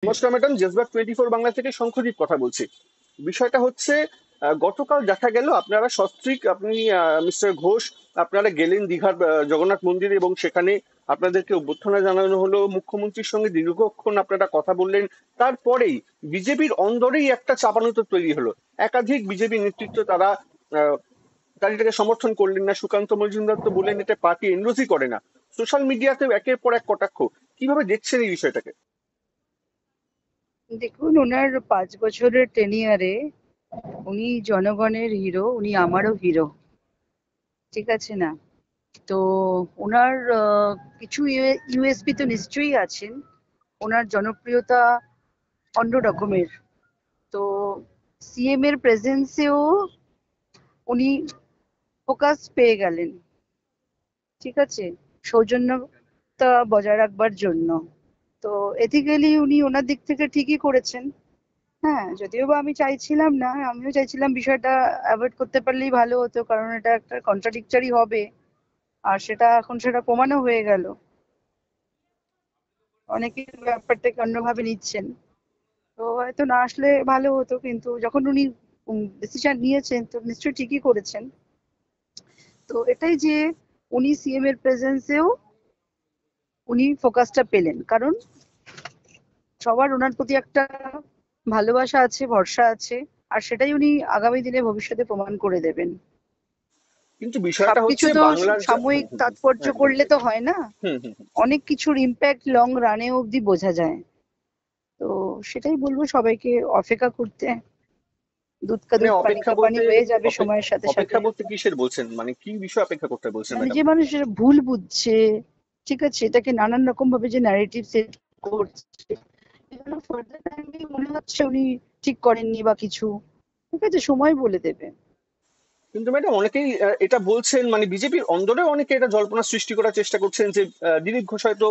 নমস্কার ম্যাডাম, জেসবাগ 24 বাংলা থেকে শঙ্খদীপ কথা বলছি। বিষয়টা হচ্ছে, গতকাল দেখা গেল আপনারা সস্ত্রীক, আপনি মিস্টার ঘোষ, আপনারা গেলেন দীঘার জগন্নাথ মন্দিরে এবং সেখানে আপনাদেরকে অভ্যর্থনা জানানো হলো, মুখ্যমন্ত্রীর সঙ্গে দীর্ঘক্ষণ আপনারা কথা বললেন। তারপরেই বিজেপির অন্দরেই একটা চাপানোতর তৈরি হলো। একাধিক বিজেপি নেতৃত্ব তারা আহ, তারা এটাকে সমর্থন করলেন না। সুকান্ত মজুমদার তো বললেন এটা পার্টি এন্ডোর্সই করে না। সোশ্যাল মিডিয়াতে একের পর এক কটাক্ষ। কিভাবে দেখছেন এই বিষয়টাকে? দেখুন, ওনার 5 বছরের টেনিয়ারে উনি জনগণের হিরো, উনি আমারও হিরো। ঠিক আছে না? তো ওনার কিছু ইউএসপি তো নিশ্চয়ই আছেন। ওনার জনপ্রিয়তা অন্য রকমের। তো সিএম এর প্রেজেন্সেও উনি ফোকাস পেয়ে গেলেন। ঠিক আছে, সৌজন্যতা বজায় রাখবার জন্য। তো এথিক্যালি উনি ওনার দিক থেকে ঠিকই করেছেন। হ্যাঁ, যদিও বা আমি চাইছিলাম না, আমিও চাইছিলাম বিষয়টা অ্যাভয়েড করতে পারলেই ভালো হতো, কারণ এটা একটা কন্ট্রাডিকটরি হবে। আর সেটা প্রমাণও হয়ে গেল। অনেকে ব্যাপারটাকে অন্যভাবে নিচ্ছেন। তো হয়তো না আসলে ভালো হতো, কিন্তু যখন উনি ডিসিশন নিয়েছেন তো নিশ্চয়ই ঠিকই করেছেন। তো এটাই যে উনি সিএম এর প্রেজেন্সেও উনি ফোকাসটা পেলেন, কারণ সবার ওনার প্রতি একটা ভালোবাসা আছে, ভরসা আছে। আর সেটাই উনি আগামী দিনে ভবিষ্যতে প্রমাণ করে দেবেন। কিন্তু বিষয়টা সবকিছু হচ্ছে তো বাংলার সাময়িক তাৎপর্য একদম করলে তো একদম। হয় না। হুম হুম হুম। অনেক কিছুর ইম্প্যাক্ট লং রানে অব্দি বোঝা যায়। তো সেটাই বলবো সবাইকে, অপেক্ষা করতে। দুধ কা মানে দুধ পানি অপেক্ষা কা পানি বলতে, হয়ে যাবে অপে- সময়ের সাথে সাথে। অপেক্ষা বলতে কিসের বলছেন? মানে কি বিষয় অপেক্ষা করতে বলছেন মানে ম্যাডাম? যে মানুষের ভুল বুঝছে, ঠিক আছে, এটাকে নানান রকম ভাবে যে ন্যারেটিভ সেট করছে, এগুলো ফার্দার টাইমে মনে হচ্ছে উনি ঠিক করেননি বা কিছু। ঠিক আছে, সময় বলে দেবে। কিন্তু ম্যাডাম অনেকেই এটা বলছেন, মানে বিজেপির অন্দরেও অনেকে এটা জল্পনা সৃষ্টি করার চেষ্টা করছেন যে দিলীপ ঘোষ হয়তো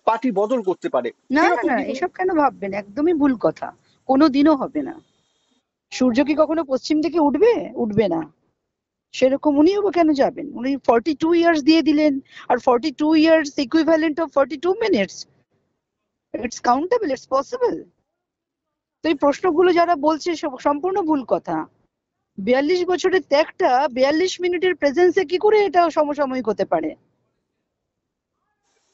পার্টি বদল করতে পারে। না না সেরকম না, কি কোনো? এসব কেন ভাববেন? একদমই ভুল কথা। কোনোদিনও হবে না। সূর্য কি কখনো পশ্চিম দিকে উঠবে? উঠবে না। সেরকম উনিও বা কেন যাবেন? উনি 42 ইয়ার্স দিয়ে দিলেন। আর 42 years equivalent of 42 minutes. It's countable, it's possible. তো এই প্রশ্নগুলো যারা বলছে সব সম্পূর্ণ ভুল কথা। 42 বছরের ত্যাগটা 42 মিনিটের প্রেজেন্সে কি করে এটা সমসাময়িক হতে পারে?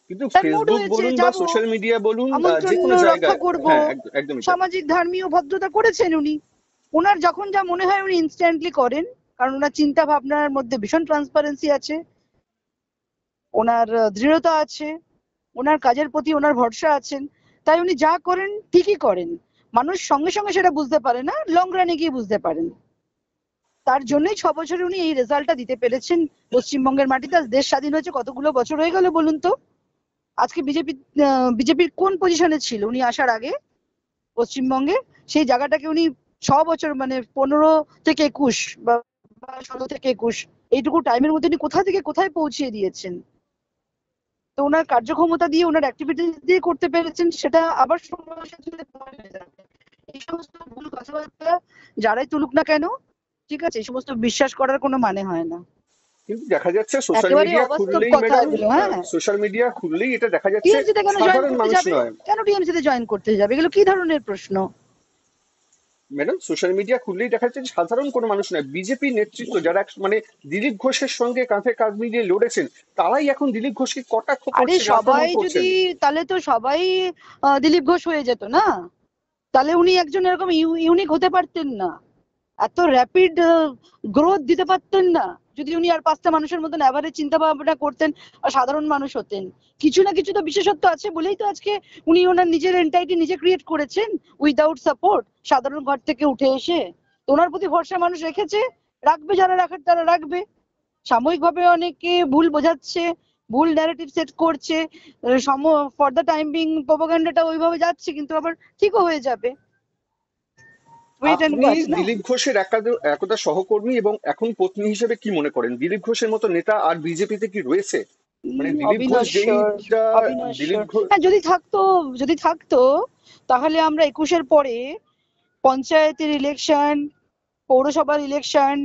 কিন্তু তার মুড ফেসবুক হয়েছে, বলুন বা যাব, সোশ্যাল মিডিয়া বলুন, যে আমন্ত্রণ কোনো রক্ষা জায়গায়, করব। হ্যাঁ একদমই তাই। সামাজিক ধর্মীয় ভদ্রতা করেছেন উনি। ওনার যখন যা মনে হয় উনি ইনস্ট্যান্টলি করেন। কারণ ওনার চিন্তা ভাবনার মধ্যে ভীষণ ট্রান্সপারেন্সি আছে, ওনার দৃঢ়তা আছে, ওনার কাজের প্রতি ওনার ভরসা আছেন। তাই উনি যা করেন ঠিকই করেন। মানুষ সঙ্গে সঙ্গে সেটা বুঝতে পারে না, লং রানে গিয়ে বুঝতে পারেন। তার জন্যই 6 বছরে উনি এই রেজাল্টটা দিতে পেরেছেন পশ্চিমবঙ্গের মাটিতে। আজ দেশ স্বাধীন হয়েছে কতগুলো বছর হয়ে গেল বলুন তো? আজকে বিজেপির কোন পজিশনে ছিল উনি আসার আগে পশ্চিমবঙ্গে? সেই জায়গাটাকে উনি 6 বছর, মানে 15 থেকে 21 বা 16 থেকে 21, এইটুকু টাইমের মধ্যে উনি কোথা থেকে কোথায় পৌঁছিয়ে দিয়েছেন। তো ওনার কার্যক্ষমতা দিয়ে, ওনার অ্যাক্টিভিটিস দিয়ে করতে পেরেছেন, সেটা আবার সময়ের সাথে সাথে প্রমাণ হয়ে যাবে। এই সমস্ত ভুল কথাবার্তা যারাই তুলুক না কেন, ঠিক আছে, এই সমস্ত বিশ্বাস করার কোনো মানে হয় না। কিন্তু দেখা যাচ্ছে সোশ্যাল একেবারে মিডিয়া অবাস্তব খুললেই কথা ম্যাডাম, এগুলো। হ্যাঁ, সোশ্যাল মিডিয়া খুললেই এটা দেখা যাচ্ছে টিএমসি তে কেন জয়েন সাধারণ করতে মানুষ যাবে? নয়। কেন টিএমসি তে জয়েন করতে যাবে? এগুলো কি ধরনের প্রশ্ন? ম্যাডাম সোশ্যাল মিডিয়া খুললেই দেখা যাচ্ছে যে সাধারণ কোনো মানুষ নয়, বিজেপি নেতৃত্ব যারা মানে দিলীপ ঘোষের সঙ্গে কাঁধে কাঁধ মিলিয়ে লড়েছেন, তারাই এখন দিলীপ ঘোষকে কটাক্ষ আরে করছেন, সবাই আক্রমণ যদি, করছেন। তাহলে তো সবাই দিলীপ ঘোষ হয়ে যেত না? তাহলে উনি একজন এরকম ইউনিক হতে পারতেন না? এত র্যাপিড গ্রোথ দিতে পারতেন না যদি উনি আর 5টা মানুষের মতন অ্যাভারেজ চিন্তা ভাবনা করতেন আর সাধারণ মানুষ হতেন? কিছু না কিছু তো বিশেষত্ব আছে বলেই তো আজকে উনি ওনার নিজের এন্টাইটি নিজে ক্রিয়েট করেছেন, উইদাউট সাপোর্ট, সাধারণ ঘর থেকে উঠে এসে। তো ওনার প্রতি ভরসা মানুষ রেখেছে, রাখবে, যারা রাখার তারা রাখবে। সাময়িকভাবে অনেকে ভুল বোঝাচ্ছে, ভুল ন্যারেটিভ সেট করছে, ফর দ্য টাইম বিং প্রোপাগান্ডাটা ওইভাবে যাচ্ছে, কিন্তু আবার ঠিকও হয়ে যাবে। ওয়েট এন্ড আপনি ওয়াচ না? দিলীপ ঘোষের একদা সহকর্মী এবং এখন পত্নী হিসেবে কি মনে করেন, দিলীপ ঘোষের মতো নেতা আর বিজেপিতে কি রয়েছে? মানে দিলীপ ঘোষ অবিনশ্বর, যেইটা, দিলীপ অবিনশ্বর। ঘোষ। হ্যাঁ, যদি থাকতো তাহলে আমরা 21-এর পরে পঞ্চায়েতের ইলেকশন, পৌরসভার ইলেকশন,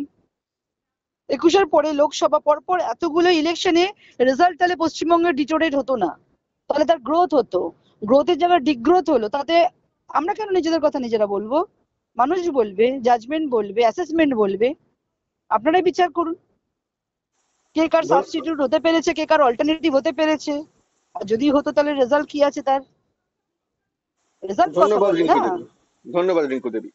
21-এর পরে লোকসভা, পরপর এতগুলো ইলেকশনে রেজাল্ট তাহলে পশ্চিমবঙ্গের ডিটোরেট হতো না। তাহলে তার গ্রোথ হতো। গ্রোথের জায়গায় ডিগ্রোথ হলো। তাতে আমরা কেন নিজেদের কথা নিজেরা বলবো? মানুষ বলবে, জাজমেন্ট বলবে, অ্যাসেসমেন্ট বলবে, আপনারাই বিচার করুন কে কার ধন্য- সাবস্টিটিউট হতে পেরেছে, কে কার অল্টারনেটিভ হতে পেরেছে। আর যদি হতো তাহলে রেজাল্ট কি আছে, তার রেজাল্ট কথা ধন্যবাদ বলে না। রিঙ্কু দেবী, ধন্যবাদ রিঙ্কু দেবী।